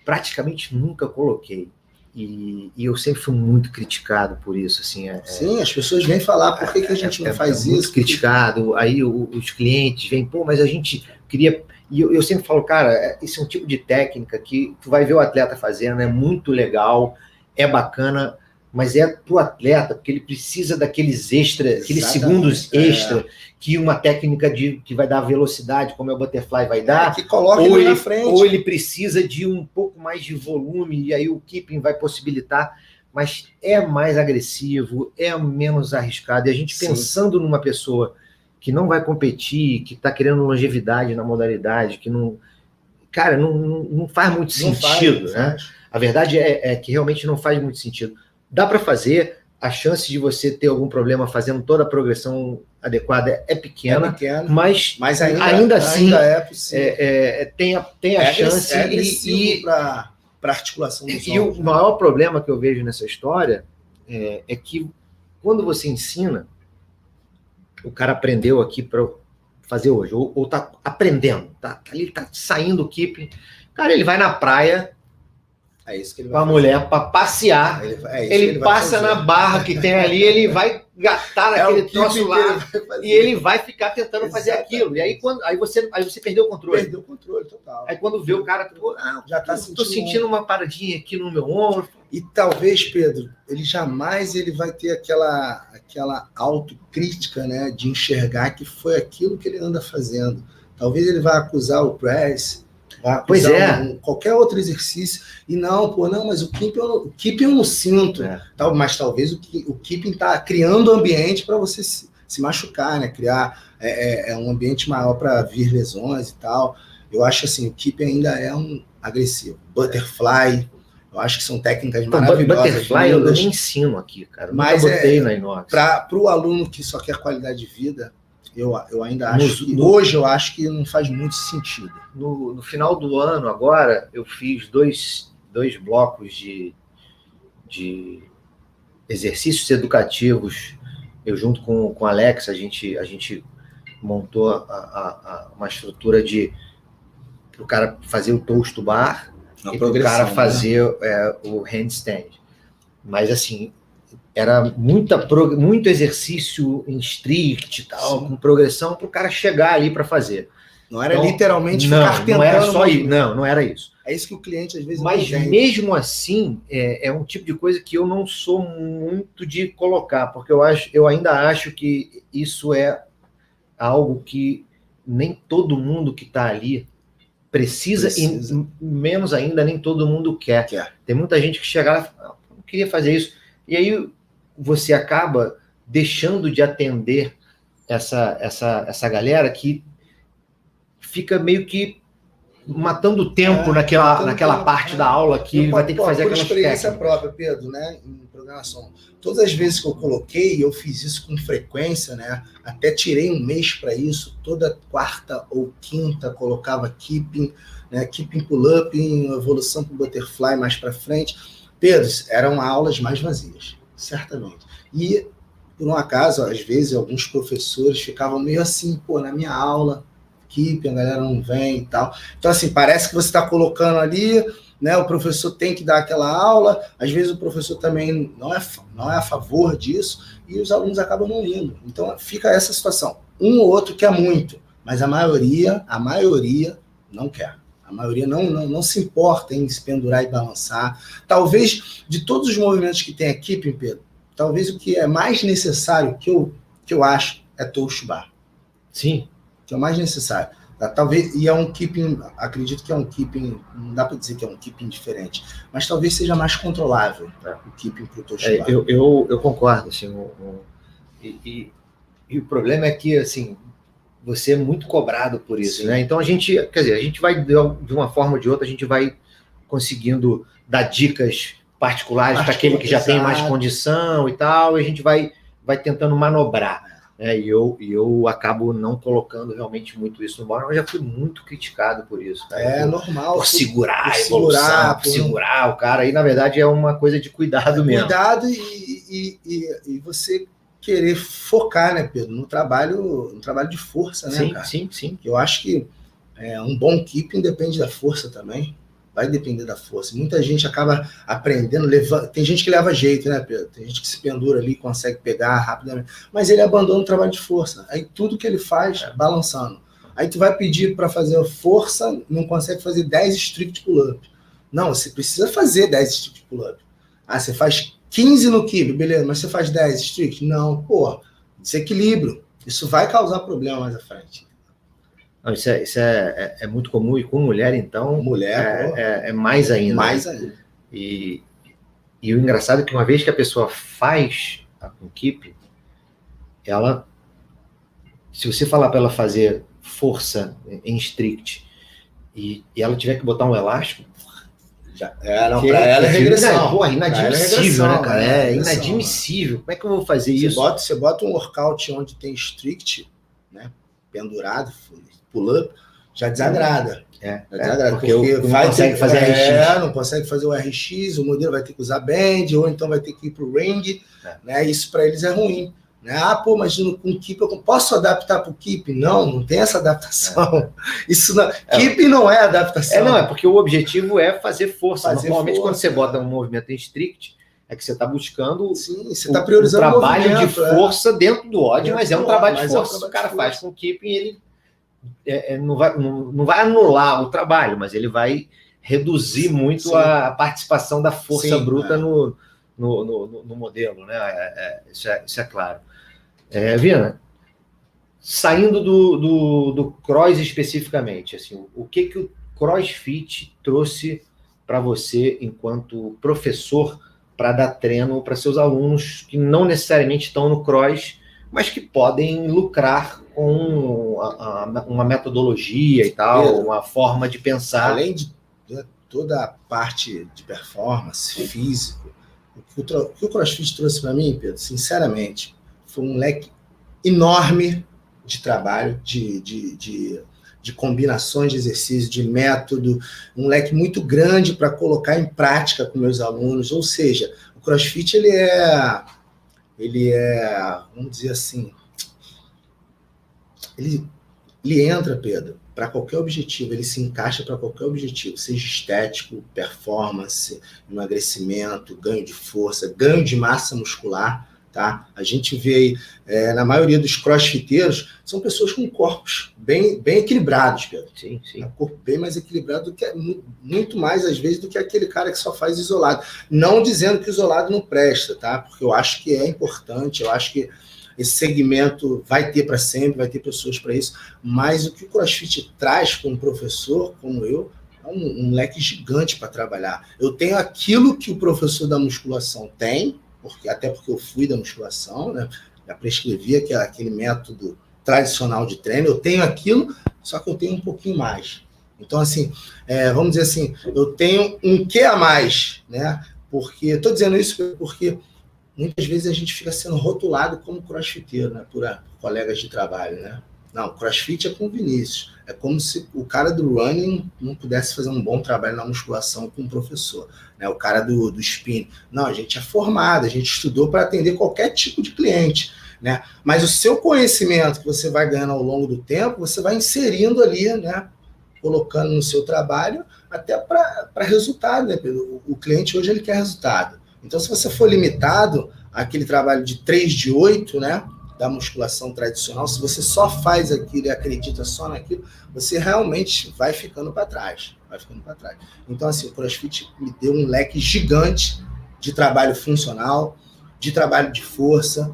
praticamente nunca coloquei. E eu sempre fui muito criticado por isso. Assim, sim, as pessoas vêm falar por que a gente não faz isso. Muito criticado. Aí os clientes vêm, mas a gente queria... E eu sempre falo, cara, esse é um tipo de técnica que tu vai ver o atleta fazendo, é muito legal, é bacana, mas é pro atleta, porque ele precisa daqueles aqueles segundos extra que uma técnica que vai dar velocidade, como é o butterfly, vai dar, que coloca ele na frente. Ou ele precisa de um pouco mais de volume, e aí o keeping vai possibilitar, mas é mais agressivo, é menos arriscado, e a gente pensando numa pessoa que não vai competir, que está querendo longevidade na modalidade, que não... Cara, não faz muito sentido, né? A verdade é que realmente não faz muito sentido. Dá para fazer, a chance de você ter algum problema fazendo toda a progressão adequada é pequena, mas ainda assim é possível. Tem a chance. É agressivo para a articulação dos ombros. O maior problema que eu vejo nessa história é que quando você ensina, o cara aprendeu aqui para fazer hoje, ou tá aprendendo, ele tá saindo do keeping, cara, ele vai na praia com a mulher para passear, ele passa na barra que tem ali, ele vai gastar naquele troço lá e ele vai ficar tentando fazer aquilo. E aí, aí você perdeu o controle. Perdeu o controle total. Aí quando vê o cara, já tá sentindo uma paradinha aqui no meu ombro. E talvez, Pedro, ele jamais vai ter aquela autocrítica, né, de enxergar que foi aquilo que ele anda fazendo. Talvez ele vá acusar o press, qualquer outro exercício, e mas o keeping eu não sinto, mas talvez o keeping está criando ambiente para você se machucar, né? Criar um ambiente maior para vir lesões e tal. Eu acho assim, o keeping ainda é um agressivo. Butterfly, eu acho que são técnicas maravilhosas. Butterfly eu nem ensino aqui, cara. Mas botei na Inox. Para o aluno que só quer qualidade de vida, eu ainda acho que hoje eu acho que não faz muito sentido. No final do ano, agora, eu fiz dois blocos de exercícios educativos. Eu, junto com o Alex, a gente montou uma estrutura para o cara fazer o toast bar e para o cara fazer o handstand. Mas, assim, era muito exercício em strict e tal, com progressão, para o cara chegar ali para fazer. Não era literalmente ficar tentando. Não era só isso. Não era isso. É isso que o cliente às vezes não entende. Mas mesmo assim, é um tipo de coisa que eu não sou muito de colocar, porque eu ainda acho que isso é algo que nem todo mundo que está ali precisa, e menos ainda nem todo mundo quer. Tem muita gente que chega lá e fala, não queria fazer isso. E aí você acaba deixando de atender essa galera que fica meio que matando o tempo naquela parte da aula que ele vai ter que fazer aquela experiência própria, Pedro, né, em programação. Todas as vezes que eu coloquei, eu fiz isso com frequência, né? Até tirei um mês para isso. Toda quarta ou quinta colocava keeping, né? Keeping pull-up, evolução para o butterfly mais para frente. Pedro, eram aulas mais vazias, certamente. E, por um acaso, às vezes, alguns professores ficavam meio assim, na minha aula, keeping, a galera não vem e tal. Então, assim, parece que você está colocando ali, né? O professor tem que dar aquela aula, às vezes o professor também não é a favor disso, e os alunos acabam não indo. Então, fica essa situação. Um ou outro quer muito, mas a maioria não quer. A maioria não se importa em se pendurar e balançar. Talvez, de todos os movimentos que tem aqui, Pedro, talvez o que é mais necessário, que eu acho, é toast bar. Sim. Que é o mais necessário. Talvez, e é um keeping, acredito que é um keeping, não dá para dizer que é um keeping diferente, mas talvez seja mais controlável o keeping para o toast bar. Eu concordo. Assim, e o problema é que, assim, você é muito cobrado por isso, sim, né? Então a gente vai, de uma forma ou de outra, a gente vai conseguindo dar dicas particulares para aquele que já tem mais condição e tal, e a gente vai tentando manobrar. E eu acabo não colocando realmente muito isso no bar, mas já fui muito criticado por isso. Cara, normal. Por segurar a evolução, por segurar o cara. E, na verdade, é uma coisa de cuidado mesmo. Cuidado e você querer focar, né, Pedro, no trabalho de força, né, cara? Sim. Eu acho que um bom keeping depende da força também. Vai depender da força. Muita gente acaba aprendendo, tem gente que leva jeito, né, Pedro? Tem gente que se pendura ali, consegue pegar rapidamente, mas ele abandona o trabalho de força. Aí tudo que ele faz, balançando. Aí tu vai pedir para fazer força, não consegue fazer 10 strict pull-up. Não, você precisa fazer 10 strict pull-up. Você faz 15 no keep, beleza, mas você faz 10 strict? Não, desequilíbrio. Isso vai causar problema mais à frente. Não, isso é muito comum, e com mulher, então, é mais ainda. Mais ainda. E o engraçado é que uma vez que a pessoa faz a keep, se você falar para ela fazer força em strict e ela tiver que botar um elástico, Não, para ela é regressão. Porra, inadmissível, né, cara? É inadmissível. Como é que eu vou fazer isso? Você bota um workout onde tem strict, né? Pendurado, pull-up, já desagrada. Porque não consegue fazer RX. Não consegue fazer o RX, o modelo vai ter que usar band, ou então vai ter que ir pro ring, né? Isso para eles é ruim. Né? Mas com keep eu posso adaptar para o keep? Não tem essa adaptação. Isso não, keep não é adaptação. É porque o objetivo é fazer força. Normalmente, quando você bota um movimento em strict, é que você está buscando você tá priorizando um trabalho de força dentro do odd, mas é um trabalho de força. O cara faz com o keep e ele não vai anular o trabalho, mas ele vai reduzir muito a participação da força bruta no modelo. Né? Isso é claro. Viana, saindo do cross especificamente, assim, o que o CrossFit trouxe para você enquanto professor para dar treino para seus alunos que não necessariamente estão no cross, mas que podem lucrar com uma metodologia e tal, uma forma de pensar. Além de toda a parte de performance, físico, o que o CrossFit trouxe para mim, Pedro, sinceramente, foi um leque enorme de trabalho, de combinações de exercício, de método, um leque muito grande para colocar em prática com meus alunos. Ou seja, o CrossFit ele é, vamos dizer assim, ele entra, Pedro, para qualquer objetivo, ele se encaixa para qualquer objetivo, seja estético, performance, emagrecimento, ganho de força, ganho de massa muscular. Tá? A gente vê aí, na maioria dos crossfiteiros, são pessoas com corpos bem equilibrados, Pedro. Sim. Um corpo bem mais equilibrado, muito mais, às vezes, do que aquele cara que só faz isolado. Não dizendo que isolado não presta, tá? Porque eu acho que é importante, eu acho que esse segmento vai ter para sempre, vai ter pessoas para isso, mas o que o CrossFit traz como professor, como eu, é um leque gigante para trabalhar. Eu tenho aquilo que o professor da musculação tem, até porque eu fui da musculação, né? Já prescrevi aquele método tradicional de treino, eu tenho aquilo, só que eu tenho um pouquinho mais. Então, assim, vamos dizer assim, eu tenho um quê a mais, né? Porque, estou dizendo isso porque muitas vezes a gente fica sendo rotulado como crossfiteiro, né? Por colegas de trabalho, né? Não, crossfit é com o Vinícius. É como se o cara do running não pudesse fazer um bom trabalho na musculação com o professor. Né? O cara do spin. Não, a gente é formado, a gente estudou para atender qualquer tipo de cliente. Né? Mas o seu conhecimento que você vai ganhando ao longo do tempo, você vai inserindo ali, né? Colocando no seu trabalho, até para resultado. Né? O cliente hoje ele quer resultado. Então, se você for limitado àquele trabalho de 3 de 8, né? Da musculação tradicional, se você só faz aquilo e acredita só naquilo, você realmente vai ficando para trás. Então, assim, o CrossFit me deu um leque gigante de trabalho funcional, de trabalho de força,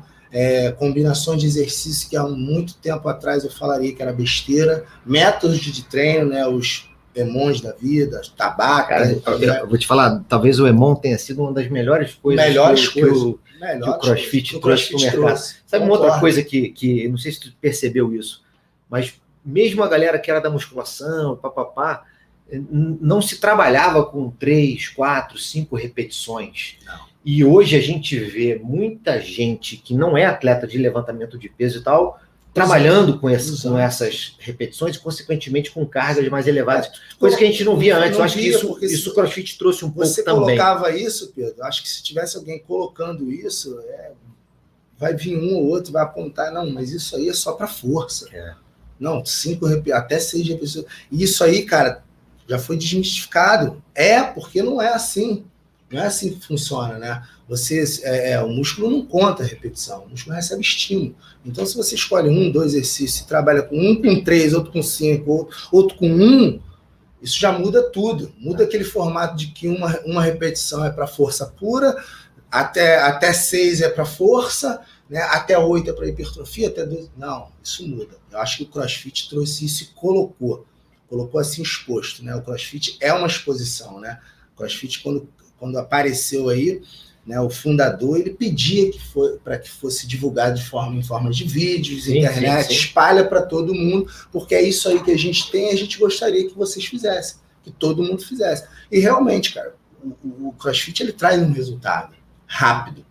combinações de exercícios que há muito tempo atrás eu falaria que era besteira, métodos de treino, né, os EMONs da vida, tabaco. Cara, eu vou te falar, talvez o EMON tenha sido uma das melhores coisas que o CrossFit trouxe para o mercado. Sabe uma outra coisa que não sei se tu percebeu isso, mas mesmo a galera que era da musculação, não se trabalhava com 3, 4, 5 repetições. Não. E hoje a gente vê muita gente que não é atleta de levantamento de peso e tal, trabalhando com essas repetições e, consequentemente, com cargas mais elevadas. Coisa que a gente não via antes. Eu acho que isso o CrossFit trouxe um pouco também. Você colocava isso, Pedro, acho que se tivesse alguém colocando isso, vai vir um ou outro, vai apontar, não, mas isso aí é só para força. Não, 5 até 6 repetições. E isso aí, cara, já foi desmistificado. Porque não é assim. Não é assim que funciona, né? O músculo não conta a repetição, o músculo recebe estímulo. Então, se você escolhe 1, 2 exercícios e trabalha com um com 3, outro com 5, outro com 1, isso já muda tudo. Muda aquele formato de que uma repetição é para força pura, até 6 é para força, né? Até 8 é para hipertrofia, até 12. Não, isso muda. Eu acho que o CrossFit trouxe isso e colocou assim exposto, né? O CrossFit é uma exposição, né? O CrossFit, quando apareceu aí, né, o fundador, ele pedia para que fosse divulgado em forma de vídeos, internet, espalha para todo mundo, porque é isso aí que a gente tem e a gente gostaria que vocês fizessem. que todo mundo fizesse. E realmente, cara, o CrossFit ele traz um resultado rápido,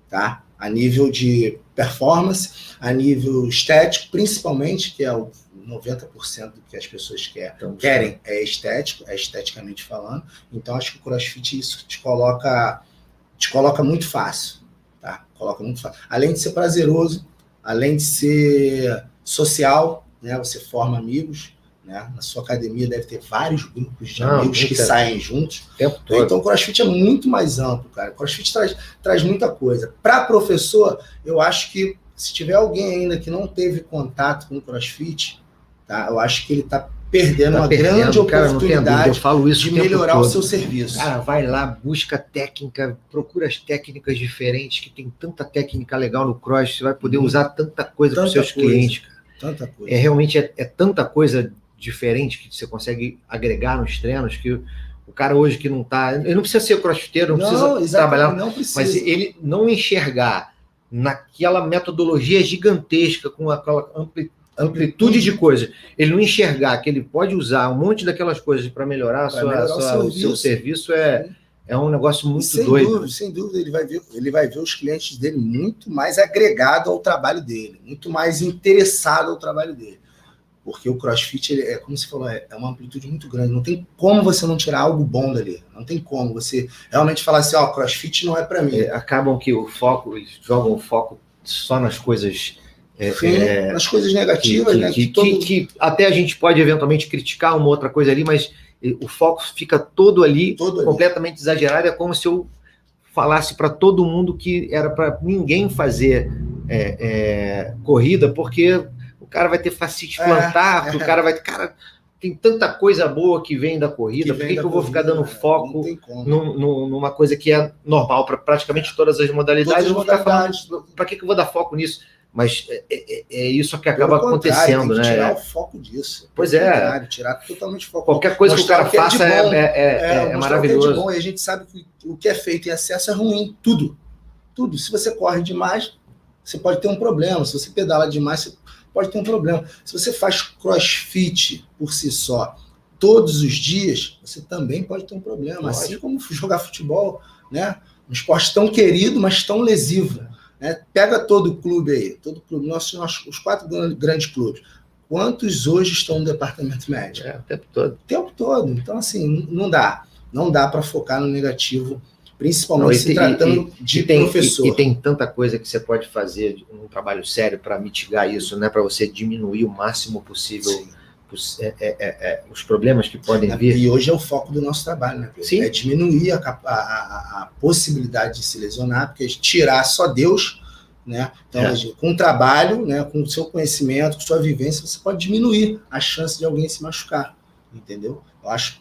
tá? A nível de performance, a nível estético, principalmente, que é o 90% do que as pessoas querem é estético, é esteticamente falando. Então, acho que o CrossFit isso te coloca muito fácil, tá? Coloca muito fácil. Além de ser prazeroso, além de ser social, né? Você forma amigos, né? Na sua academia deve ter vários grupos de amigos que saem juntos. O tempo todo. Então, o CrossFit é muito mais amplo, cara. O CrossFit traz muita coisa. Para professor, eu acho que se tiver alguém ainda que não teve contato com o CrossFit, tá? Eu acho que ele está perdendo uma grande oportunidade eu falo isso de melhorar o seu serviço. Cara, vai lá, busca técnica, procura as técnicas diferentes, que tem tanta técnica legal no cross, você vai poder usar tanta coisa para os seus clientes. Cara. Tanta coisa. Realmente é tanta coisa diferente que você consegue agregar nos treinos, que o cara hoje que não está... Ele não precisa ser crossfiteiro, não precisa trabalhar, não precisa. Mas ele não enxergar naquela metodologia gigantesca, com aquela amplitude de coisas, ele não enxergar que ele pode usar um monte daquelas coisas para melhorar o seu serviço é um negócio muito doido. Sem dúvida, ele vai ver os clientes dele muito mais agregado ao trabalho dele, muito mais interessado ao trabalho dele. Porque o CrossFit, ele como você falou, é uma amplitude muito grande. Não tem como você não tirar algo bom dali. Não tem como você realmente falar assim, CrossFit não é para mim. Acabam que eles jogam o foco só nas coisas... nas coisas negativas, que até a gente pode eventualmente criticar uma outra coisa ali, mas o foco fica todo ali, completamente exagerado. É como se eu falasse para todo mundo que era para ninguém fazer corrida, porque o cara vai ter fascite plantar, o cara vai... Cara, tem tanta coisa boa que vem da corrida, por que eu vou ficar dando foco numa coisa que é normal para praticamente todas as modalidades? Eu vou ficar falando, para que eu vou dar foco nisso? Mas é isso que acaba acontecendo, né? Tirar o foco disso. Pois é. Tirar totalmente o foco. Qualquer coisa que o cara faça é maravilhoso. Que é de bom, e a gente sabe que o que é feito em excesso é ruim. Tudo. Se você corre demais, você pode ter um problema. Se você pedala demais, você pode ter um problema. Se você faz crossfit por si só todos os dias, você também pode ter um problema. Lógico. Assim como jogar futebol, né? Um esporte tão querido, mas tão lesivo. Pega todo o clube aí, os 4 grandes clubes. Quantos hoje estão no departamento médico? O tempo todo. O tempo todo. Então, assim, não dá para focar no negativo, principalmente se tratando de professor. E tem tanta coisa que você pode fazer, um trabalho sério para mitigar isso, né? Para você diminuir o máximo possível os problemas que podem vir. E hoje é o foco do nosso trabalho, né, Pedro? Sim. É diminuir a possibilidade de se lesionar, porque tirar só Deus, né? Então, com o trabalho, né, com o seu conhecimento, com sua vivência, você pode diminuir a chance de alguém se machucar, entendeu?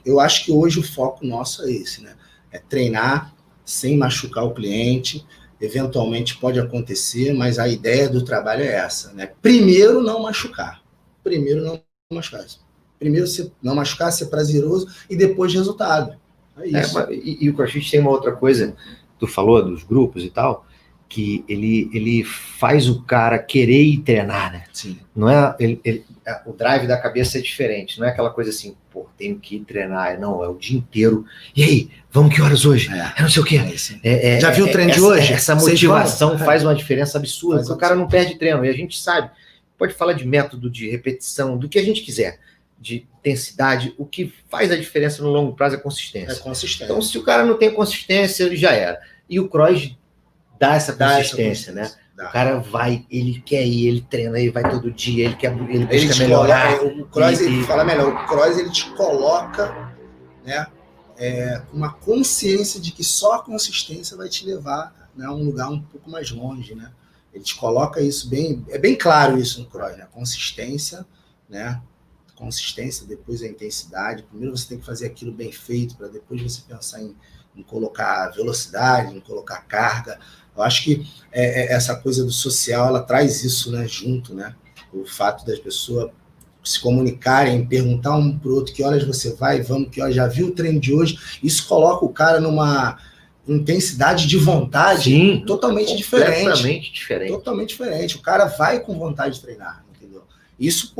Eu acho que hoje o foco nosso é esse, né? É treinar sem machucar o cliente. Eventualmente pode acontecer, mas a ideia do trabalho é essa, né? Primeiro, não machucar. Primeiro, não machucar, ser prazeroso e depois resultado. É isso. E o CrossFit tem uma outra coisa, tu falou dos grupos e tal, que ele faz o cara querer ir treinar, né? Sim. Não é, o drive da cabeça é diferente, não é aquela coisa assim, tenho que ir treinar, não, é o dia inteiro. E aí, vamos que horas hoje? Não sei o quê. Já viu o treino de hoje? Essa motivação faz uma diferença absurda, porque o cara não perde treino, e a gente sabe. Pode falar de método, de repetição, do que a gente quiser, de intensidade. O que faz a diferença no longo prazo é consistência. Então, se o cara não tem consistência, ele já era. E o cross dá essa consistência, né? O cara vai, ele quer ir, ele treina, ele vai todo dia, ele busca melhorar. O cross, ele fala melhor, o cross ele te coloca, né, uma consciência de que só a consistência vai te levar, né, a um lugar um pouco mais longe, né? Ele te coloca isso é bem claro isso no cross, né? Consistência, né? Consistência, depois a intensidade. Primeiro você tem que fazer aquilo bem feito, para depois você pensar em colocar velocidade, em colocar carga. Eu acho que essa coisa do social, ela traz isso, né, junto, né? O fato das pessoas se comunicarem, perguntar um pro outro que horas você vai, que horas já viu o treino de hoje. Isso coloca o cara numa intensidade de vontade totalmente diferente. Totalmente diferente. O cara vai com vontade de treinar, entendeu? Isso,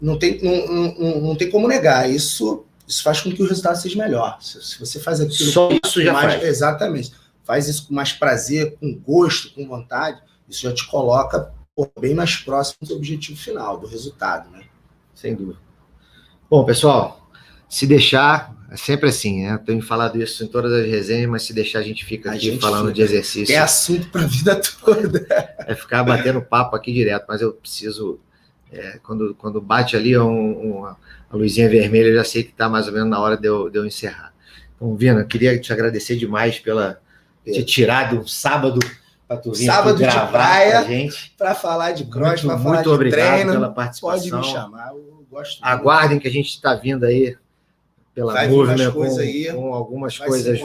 não tem como negar. Isso isso faz com que o resultado seja melhor. Se você faz aquilo só isso já mais, faz. Exatamente. Faz isso com mais prazer, com gosto, com vontade, isso já te coloca bem mais próximo do objetivo final, do resultado, né? Sem dúvida. Bom, pessoal, se deixar, é sempre assim, né? Eu tenho falado isso em todas as resenhas, mas se deixar a gente fica aqui falando de exercício. É assunto para a vida toda. É ficar batendo papo aqui direto, mas eu preciso, quando bate ali a luzinha vermelha, eu já sei que está mais ou menos na hora de eu encerrar. Então, Vina, eu queria te agradecer demais pela ter tirado um sábado para tu vir sábado gravar de praia, com a gente. Para falar de cross, para falar muito de obrigado treino, pela participação. pode me chamar, eu gosto. Aguardem que a gente está vindo aí pela Movement com algumas coisas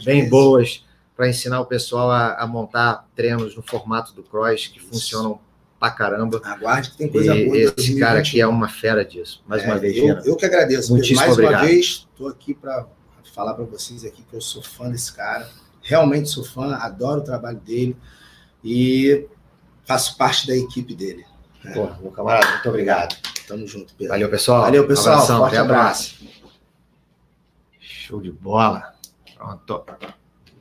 bem boas para ensinar o pessoal a montar treinos no formato do cross que funcionam pra caramba. Aguarde que tem coisa boa. Esse cara aqui é uma fera disso. Mais uma vez, eu que agradeço. Muitíssimo obrigado. Uma vez, estou aqui para falar para vocês aqui que eu sou fã desse cara. Realmente sou fã, adoro o trabalho dele e faço parte da equipe dele. Pô, meu camarada, muito obrigado. Tamo junto, Pedro. Valeu, pessoal. Valeu, pessoal. Um abração, forte abraço. Show de bola. Pronto.